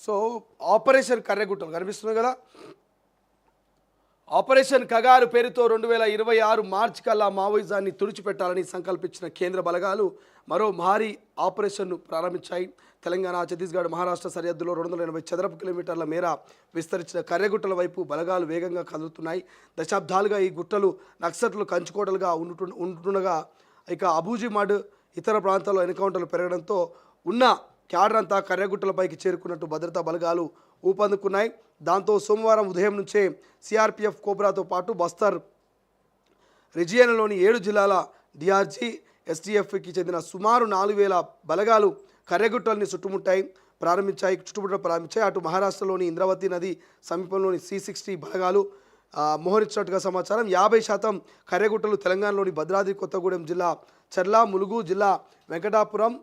So operation కర్రెగుట్టలు కనిపిస్తుంది కదా. Operation Kagar పేరుతో 2026 మార్చి కల్లా మావోయిజాన్ని తుడిచిపెట్టాలని సంకల్పించిన కేంద్ర బలగాలు మరో భారీ ఆపరేషన్ను ప్రారంభించాయి. తెలంగాణ, ఛత్తీస్గఢ్, మహారాష్ట్ర సరిహద్దులో 280 చదరపు కిలోమీటర్ల మేర విస్తరించిన కర్రెగుట్టల వైపు బలగాలు వేగంగా కదులుతున్నాయి. దశాబ్దాలుగా ఈ గుట్టలు నక్సట్లు కంచుకోటలుగా ఉంటుండగా ఇక అబూజిమడ్ ఇతర ప్రాంతాల్లో ఎన్కౌంటర్లు పెరగడంతో ఉన్న క్యాడర్ అంతా కర్రెగుట్టలపైకి చేరుకున్నట్టు భద్రతా బలగాలు ఊపందుకున్నాయి. దాంతో సోమవారం ఉదయం నుంచే సిఆర్పిఎఫ్ కోబ్రాతో పాటు బస్తర్ రిజియన్లోని 7 జిల్లాల డిఆర్జీ, ఎస్టీఎఫ్కి చెందిన సుమారు 4000 బలగాలు కర్రెగుట్టల్ని చుట్టుముట్టడం ప్రారంభించాయి. అటు మహారాష్ట్రలోని ఇంద్రావతి నది సమీపంలోని C60 బలగాలు మోహరించినట్టుగా సమాచారం. 50% కర్రెగుట్టలు తెలంగాణలోని భద్రాద్రి కొత్తగూడెం జిల్లా చర్ల, ములుగు జిల్లా వెంకటాపురం,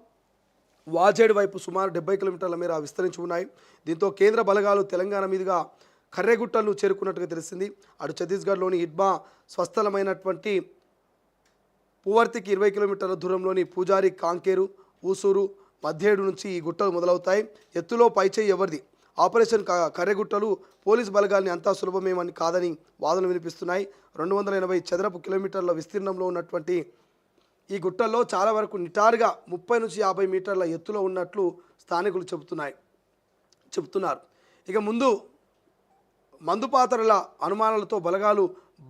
వాజేడు వైపు సుమారు 70 కిలోమీటర్ల మేర విస్తరించి ఉన్నాయి. దీంతో కేంద్ర బలగాలు తెలంగాణ మీదుగా కర్రెగుట్టలను చేరుకున్నట్టుగా తెలిసింది. అటు ఛత్తీస్గఢ్లోని హిడ్మా స్వస్థలమైనటువంటి పువర్తికి 20 కిలోమీటర్ల దూరంలోని పూజారి, కాంకేరు, ఊసూరు, మధ్యేడు నుంచి ఈ గుట్టలు మొదలవుతాయి. ఎత్తులో పైచేయి ఎవరిది? ఆపరేషన్ కర్రెగుట్టలు పోలీసు బలగాల్ని అంతా సులభమేమని కాదని వాదనలు వినిపిస్తున్నాయి. 280 చదరపు కిలోమీటర్ల విస్తీర్ణంలో ఉన్నటువంటి ఈ గుట్టల్లో చాలా వరకు నిటారుగా 30 నుంచి 50 మీటర్ల ఎత్తులో ఉన్నట్లు స్థానికులు చెబుతున్నారు. ఇక మందుపాత్రల అనుమానాలతో బలగాలు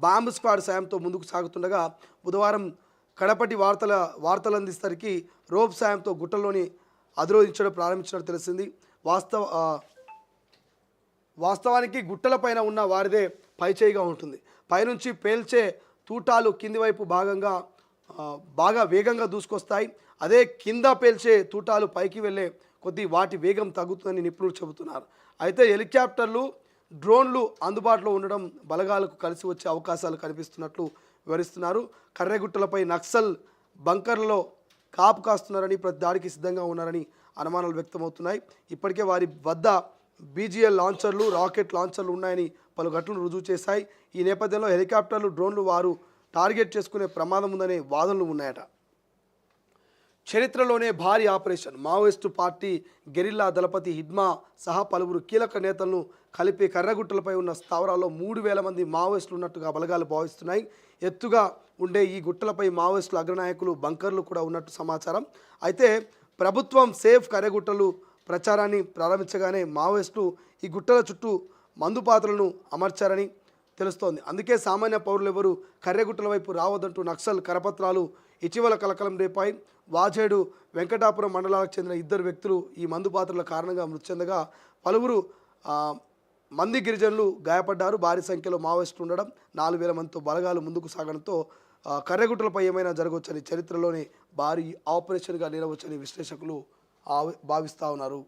బాంబు స్క్వాడ్ సాయంతో ముందుకు సాగుతుండగా బుధవారం కడపటి వార్తలు అందిస్తరికి రోప్ సాయంతో గుట్టల్లోని అధిరోధించడం ప్రారంభించినట్టు తెలిసింది. వాస్తవానికి గుట్టలపైన ఉన్న వారిదే పైచేయిగా ఉంటుంది. పైనుంచి పేల్చే తూటాలు కింది వైపు బాగా వేగంగా దూసుకొస్తాయి. అదే కింద పేల్చే తూటాలు పైకి వెళ్ళే కొద్దీ వాటి వేగం తగ్గుతుందని నిపుణులు చెబుతున్నారు. అయితే హెలికాప్టర్లు, డ్రోన్లు అందుబాటులో ఉండడం బలగాలకు కలిసి వచ్చే అవకాశాలు కనిపిస్తున్నట్లు వివరిస్తున్నారు. కర్రెగుట్టలపై నక్సల్ బంకర్లలో కాపు కాస్తున్నారని, ప్రతి దాడికి సిద్ధంగా ఉన్నారని అనుమానాలు వ్యక్తమవుతున్నాయి. ఇప్పటికే వారి వద్ద BGL లాంచర్లు, రాకెట్ లాంచర్లు ఉన్నాయని పలు ఘటనలు రుజువు చేశాయి. ఈ నేపథ్యంలో హెలికాప్టర్లు, డ్రోన్లు వారు టార్గెట్ చేసుకునే ప్రమాదం ఉందనే వాదనలు ఉన్నాయట. చరిత్రలోనే భారీ ఆపరేషన్. మావోయిస్టు పార్టీ గెరిల్లా దళపతి హిడ్మా సహా పలువురు కీలక నేతలను కలిపి కర్రగుట్టలపై ఉన్న స్థావరాల్లో 3000 మంది మావోయిస్టులు ఉన్నట్టుగా బలగాలు భావిస్తున్నాయి. ఎత్తుగా ఉండే ఈ గుట్టలపై మావోయిస్టుల అగ్రనాయకులు, బంకర్లు కూడా ఉన్నట్టు సమాచారం. అయితే ప్రభుత్వం సేఫ్ కర్రెగుట్టలు ప్రచారాన్ని ప్రారంభించగానే మావోయిస్టులు ఈ గుట్టల చుట్టూ మందుపాత్రలను అమర్చారని తెలుస్తోంది. అందుకే సామాన్య పౌరులు ఎవరు కర్రెగుట్టల వైపు రావద్దంటూ నక్సల్ కరపత్రాలు ఇటీవల కలకలం రేపాయి. వాజేడు, వెంకటాపురం మండలాలకు చెందిన 2 వ్యక్తులు ఈ మందుపాత్రల కారణంగా మృతి చెందగా పలువురు మంది గిరిజనులు గాయపడ్డారు. భారీ సంఖ్యలో మావోయిస్టులు ఉండడం, 4000 మందితో బలగాలు ముందుకు సాగడంతో కర్రెగుట్టలపై ఏమైనా జరగవచ్చని, చరిత్రలోనే భారీ ఆపరేషన్గా నిలవచ్చని విశ్లేషకులు భావిస్తూ ఉన్నారు.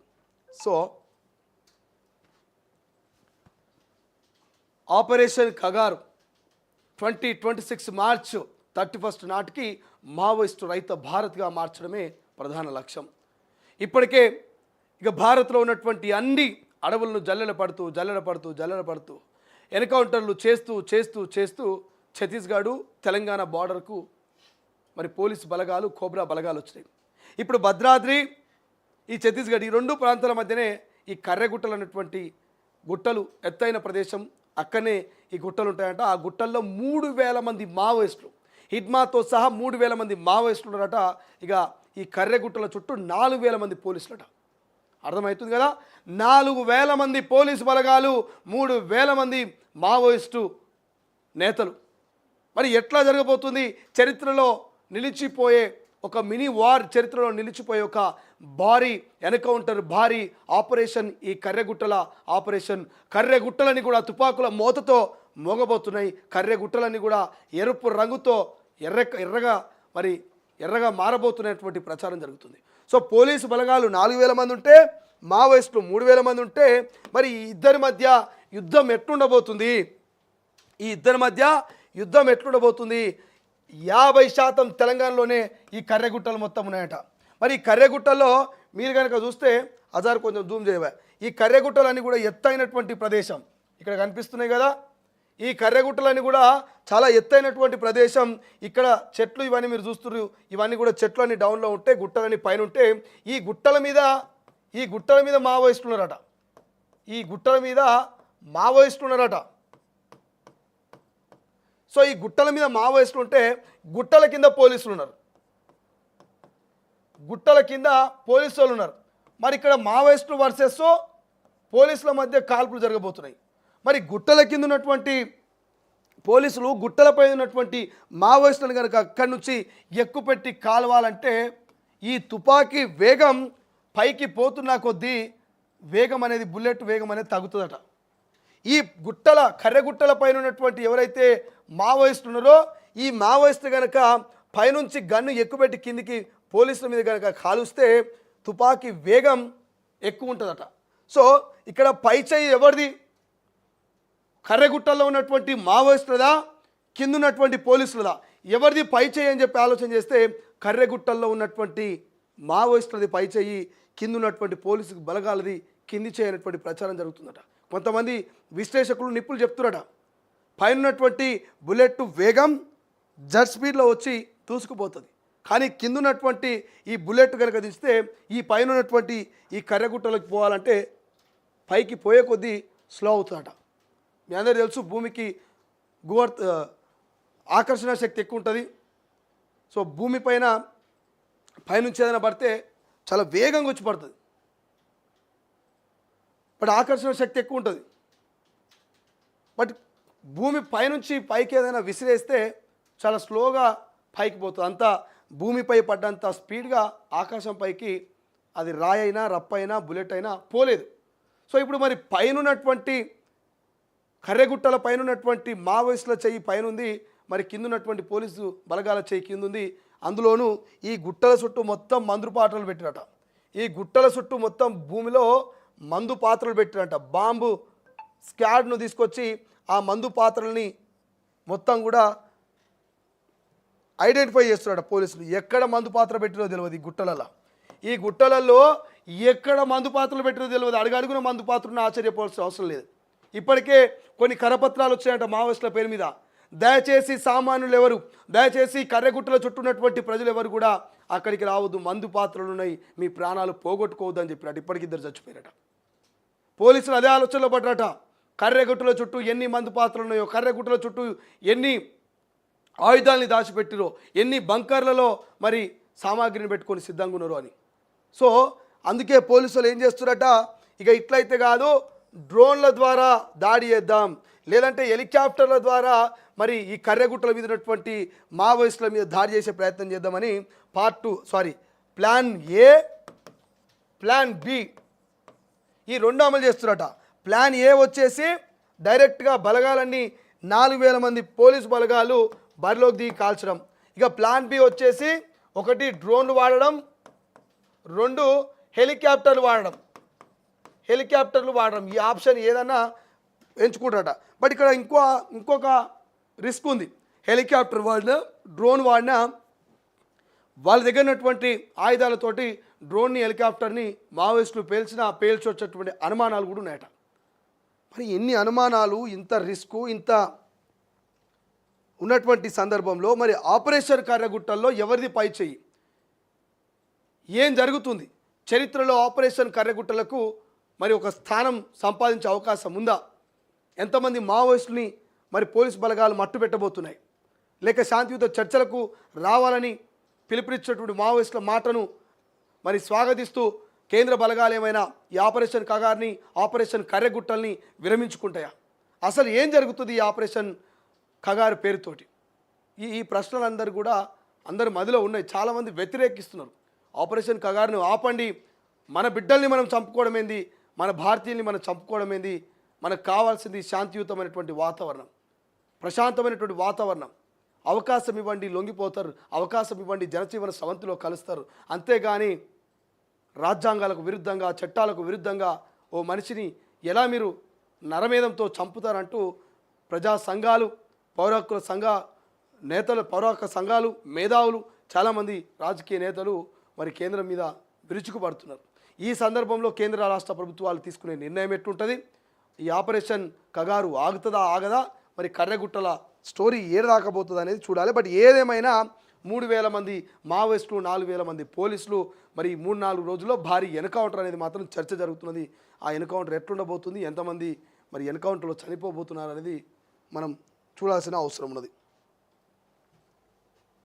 సో ఆపరేషన్ కగారు 2026 మార్చ్ 31 నాటికి మావోయిస్టు రహిత భారత్గా మార్చడమే ప్రధాన లక్ష్యం. ఇప్పటికే ఇక భారత్లో ఉన్నటువంటి అన్ని అడవులను జల్లెడ పడుతూ ఎన్కౌంటర్లు చేస్తూ ఛత్తీస్గఢ్, తెలంగాణ బార్డర్కు మరి పోలీసు బలగాలు, కోబ్రా బలగాలు వచ్చినాయి. ఇప్పుడు భద్రాద్రి, ఈ ఛత్తీస్గఢ్, ఈ 2 ప్రాంతాల మధ్యనే ఈ కర్రెగుట్టలు అనేటువంటి గుట్టలు, ఎత్తైన ప్రదేశం, అక్కడనే ఈ గుట్టలు ఉంటాయంట. ఆ గుట్టల్లో 3000 మంది మావోయిస్టులు, హిడ్మాతో సహా 3000 మంది మావోయిస్టులు ఉన్నారట. ఇక ఈ కర్రెగుట్టల చుట్టూ 4000 మంది పోలీసులట. అర్థమవుతుంది కదా. 4000 మంది పోలీసు బలగాలు, 3000 మంది మావోయిస్టు నేతలు. మరి ఎట్లా జరగబోతుంది? చరిత్రలో నిలిచిపోయే ఒక మినీ వార్, చరిత్రలో నిలిచిపోయే ఒక భారీ ఎన్కౌంటర్, భారీ ఆపరేషన్ ఈ కర్రెగుట్టల ఆపరేషన్. కర్రెగుట్టలని కూడా తుపాకుల మోతతో మోగబోతున్నాయి. కర్రెగుట్టలని కూడా ఎరుపు రంగుతో ఎర్రగా మారబోతున్నటువంటి ప్రచారం జరుగుతుంది. సో పోలీసు బలగాలు 4000 మంది ఉంటే, మావోయిస్టులు 3000 మంది ఉంటే, మరి ఈ ఇద్దరి మధ్య యుద్ధం ఎట్లుండబోతుంది? 50% తెలంగాణలోనే ఈ కర్రెగుట్టలు మొత్తం ఉన్నాయట. మరి ఈ కర్రెగుట్టల్లో మీరు కనుక చూస్తే, అజార్ కొంచెం జూమ్ చేయవా, ఈ కర్రెగుట్టలన్నీ కూడా ఎత్తైనటువంటి ప్రదేశం ఇక్కడ కనిపిస్తున్నాయి కదా. ఈ కర్రెగుట్టలన్నీ కూడా చాలా ఎత్తైనటువంటి ప్రదేశం. ఇక్కడ చెట్లు ఇవన్నీ మీరు చూస్తున్నారు, ఇవన్నీ కూడా చెట్లు అన్ని డౌన్లో ఉంటే, గుట్టలన్నీ పైన ఉంటే, ఈ గుట్టల మీద మావోయిస్టులు ఉన్నారట. ఈ గుట్టల మీద మావోయిస్టులు ఉన్నారట. సో ఈ గుట్టల మీద మావోయిస్టులు ఉంటే గుట్టల కింద పోలీసులు ఉన్నారు, గుట్టల కింద పోలీసు వాళ్ళు ఉన్నారు. మరి ఇక్కడ మావోయిస్టులు వర్సెస్ పోలీసుల మధ్య కాల్పులు జరగబోతున్నాయి. మరి గుట్టల కింద ఉన్నటువంటి పోలీసులు గుట్టలపై ఉన్నటువంటి మావోయిస్టులను కనుక అక్కడి నుంచి ఎక్కుపెట్టి కాల్వాలంటే ఈ తుపాకీ వేగం పైకి పోతున్న కొద్దీ వేగం అనేది బుల్లెట్ వేగం అనేది తగ్గుతుందట. ఈ గుట్టల కర్రెగుట్టల పైన ఉన్నటువంటి ఎవరైతే మావోయిస్టులు ఉన్నారో ఈ మావోయిస్టు కనుక పైనుంచి గన్ను ఎక్కుపెట్టి కిందికి పోలీసుల మీద కనుక కాలుస్తే తుపాకీ వేగం ఎక్కువ ఉంటుందట. సో ఇక్కడ పై చేయి ఎవరిది? కర్రెగుట్టల్లో ఉన్నటువంటి మావోయిస్టులదా, కింద ఉన్నటువంటి పోలీసులదా? ఎవరిది పై చేయి అని చెప్పి ఆలోచన చేస్తే కర్రెగుట్టల్లో ఉన్నటువంటి మావోయిస్టులది పై చేయి, కింద ఉన్నటువంటి పోలీసు బలగాలది కింది చేయనటువంటి ప్రచారం జరుగుతుందట. కొంతమంది విశ్లేషకులు నిప్పులు చెప్తున్నారట, పైన ఉన్నటువంటి బుల్లెట్ వేగం జెట్ స్పీడ్లో వచ్చి దూసుకుపోతుంది, కానీ కింద ఉన్నటువంటి ఈ బుల్లెట్ కనుక దిస్తే ఈ పైన ఉన్నటువంటి ఈ కర్రెగుట్టలకు పోవాలంటే పైకి పోయే కొద్దీ స్లో అవుతుందట. మీ అందరికీ తెలుసు భూమికి ఆకర్షణ శక్తి ఎక్కువ ఉంటుంది. సో భూమి పైనుంచి ఏదైనా పడితే చాలా వేగంగా వచ్చి పడుతుంది, బట్ ఆకర్షణ శక్తి ఎక్కువ ఉంటుంది. బట్ భూమి పైనుంచి పైకి ఏదైనా విసిరేస్తే చాలా స్లోగా పైకి పోతుంది. అంతా భూమిపై పడ్డంత స్పీడ్గా ఆకాశం పైకి అది రాయి అయినా రప్పైనా బుల్లెట్ అయినా పోలేదు. సో ఇప్పుడు మరి పైనున్నటువంటి కర్రెగుట్టల పైన ఉన్నటువంటి మావోయిస్టుల చెయ్యి పైన ఉంది, మరి కింద ఉన్నటువంటి పోలీసు బలగాల చెయ్యి కింద ఉంది. అందులోనూ ఈ గుట్టల చుట్టూ మొత్తం మందు పాత్రలు పెట్టిరట. ఈ గుట్టల చుట్టూ మొత్తం భూమిలో మందు పాత్రలు పెట్టిరట. బాంబు స్క్వాడ్ను తీసుకొచ్చి ఆ మందు పాత్రల్ని మొత్తం కూడా ఐడెంటిఫై చేస్తున్నాడు పోలీసులు. ఎక్కడ మందు పాత్ర పెట్టిరో తెలియదు. ఈ గుట్టలలో ఎక్కడ మందు పాత్రలు పెట్టిరో తెలియదు. అడుగడుగున మందు పాత్రను ఆశ్చర్యపోవాల్సిన అవసరం లేదు. ఇప్పటికే కొన్ని కరపత్రాలు వచ్చాయంట మావోయిస్టుల పేరు మీద. దయచేసి సామాన్యులు ఎవరు, దయచేసి కర్రెగుట్టల చుట్టూ ఉన్నటువంటి ప్రజలు ఎవరు కూడా అక్కడికి రావద్దు, మందు పాత్రలు ఉన్నాయి, మీ ప్రాణాలు పోగొట్టుకోవద్దు అని చెప్పినట్టు. ఇప్పటికి 2 చచ్చిపోయారట. పోలీసులు అదే ఆలోచనలో పడ్డరట. కర్రెగుట్టల చుట్టూ ఎన్ని మందు పాత్రలు ఉన్నాయో, కర్రెగుట్టల చుట్టూ ఎన్ని ఆయుధాలని దాచిపెట్టిరో, ఎన్ని బంకర్లలో మరి సామాగ్రిని పెట్టుకొని సిద్ధంగా ఉన్నారో అని. సో అందుకే పోలీసులు ఏం చేస్తున్నారట, ఇక ఇట్లయితే కాదు, డ్రోన్ల ద్వారా దాడి చేద్దాం, లేదంటే హెలికాప్టర్ల ద్వారా మరి ఈ కర్రెగుట్టల మీద ఉన్నటువంటి మావోయిస్టుల మీద దాడి చేసే ప్రయత్నం చేద్దామని ప్లాన్ ఏ, ప్లాన్ బి ఈ 2 అమలు చేస్తున్నారట. ప్లాన్ ఏ వచ్చేసి డైరెక్ట్గా బలగాలన్నీ 4000 మంది పోలీసు బలగాలు బరిలోకి దిగి కాల్చడం. ఇక ప్లాన్ బి వచ్చేసి 1 డ్రోన్లు వాడడం, 2 హెలికాప్టర్లు వాడడం. ఈ ఆప్షన్ ఏదన్నా ఎంచుకుంటారట. బట్ ఇక్కడ ఇంకొక రిస్క్ ఉంది. హెలికాప్టర్ వాడినా డ్రోన్ వాడినా వాళ్ళ దగ్గర ఉన్నటువంటి ఆయుధాలతోటి డ్రోన్ని హెలికాప్టర్ని మావోయిస్టులు పేల్చొచ్చేటువంటి అనుమానాలు కూడా ఉన్నాయట. మరి ఎన్ని అనుమానాలు, ఇంత రిస్కు, ఇంత ఉన్నటువంటి సందర్భంలో మరి ఆపరేషన్ కర్రెగుట్టల్లో ఎవరిది పై చెయ్యి? ఏం జరుగుతుంది? చరిత్రలో ఆపరేషన్ కర్రెగుట్టలకు మరి ఒక స్థానం సంపాదించే అవకాశం ఉందా? ఎంతమంది మావోయిస్టుని మరి పోలీసు బలగాలు మట్టు పెట్టబోతున్నాయి? లేక శాంతియుత చర్చలకు రావాలని పిలుపునిచ్చినటువంటి మావోయిస్టుల మాటను మరి స్వాగతిస్తూ కేంద్ర బలగాలు ఏమైనా ఈ ఆపరేషన్ కగార్ని, ఆపరేషన్ కర్రెగుట్టల్ని విరమించుకుంటాయా? అసలు ఏం జరుగుతుంది ఈ ఆపరేషన్ కగారు పేరుతోటి? ఈ ప్రశ్నలందరూ కూడా అందరి మదిలో ఉన్నాయి. చాలామంది వ్యతిరేకిస్తున్నారు. ఆపరేషన్ కగారును ఆపండి, మన బిడ్డల్ని మనం చంపుకోవడం ఏంది, మన భారతీయుల్ని మనం చంపుకోవడం ఏంది, మనకు కావాల్సింది శాంతియుతమైనటువంటి వాతావరణం, ప్రశాంతమైనటువంటి వాతావరణం. అవకాశం ఇవ్వండి, లొంగిపోతారు. అవకాశం ఇవ్వండి, జనజీవన స్రవంతిలో కలుస్తారు. అంతేగాని రాజ్యాంగాలకు విరుద్ధంగా, చట్టాలకు విరుద్ధంగా ఓ మనిషిని ఎలా మీరు నరమేధంతో చంపుతారంటూ ప్రజా సంఘాలు, పౌర హక్కు సంఘాలు, మేధావులు, చాలామంది రాజకీయ నేతలు మరి కేంద్రం మీద విరుచుకుపడుతున్నారు. ఈ సందర్భంలో కేంద్ర రాష్ట్ర ప్రభుత్వాలు తీసుకునే నిర్ణయం ఎట్లుంటుంది? ఈ ఆపరేషన్ కగారు ఆగుతుందా ఆగదా? మరి కర్రెగుట్టల స్టోరీ ఏడు రాకపోతుంది అనేది చూడాలి. బట్ ఏదేమైనా 3,000 మంది మావోయిస్టులు, 4,000 మంది పోలీసులు. మరి 3-4 రోజుల్లో భారీ ఎన్కౌంటర్ అనేది మాత్రం చర్చ జరుగుతున్నది. ఆ ఎన్కౌంటర్ ఎట్లుండబోతుంది, ఎంతమంది మరి ఎన్కౌంటర్లో చనిపోబోతున్నారు అనేది మనం చూడాల్సిన అవసరం ఉన్నది.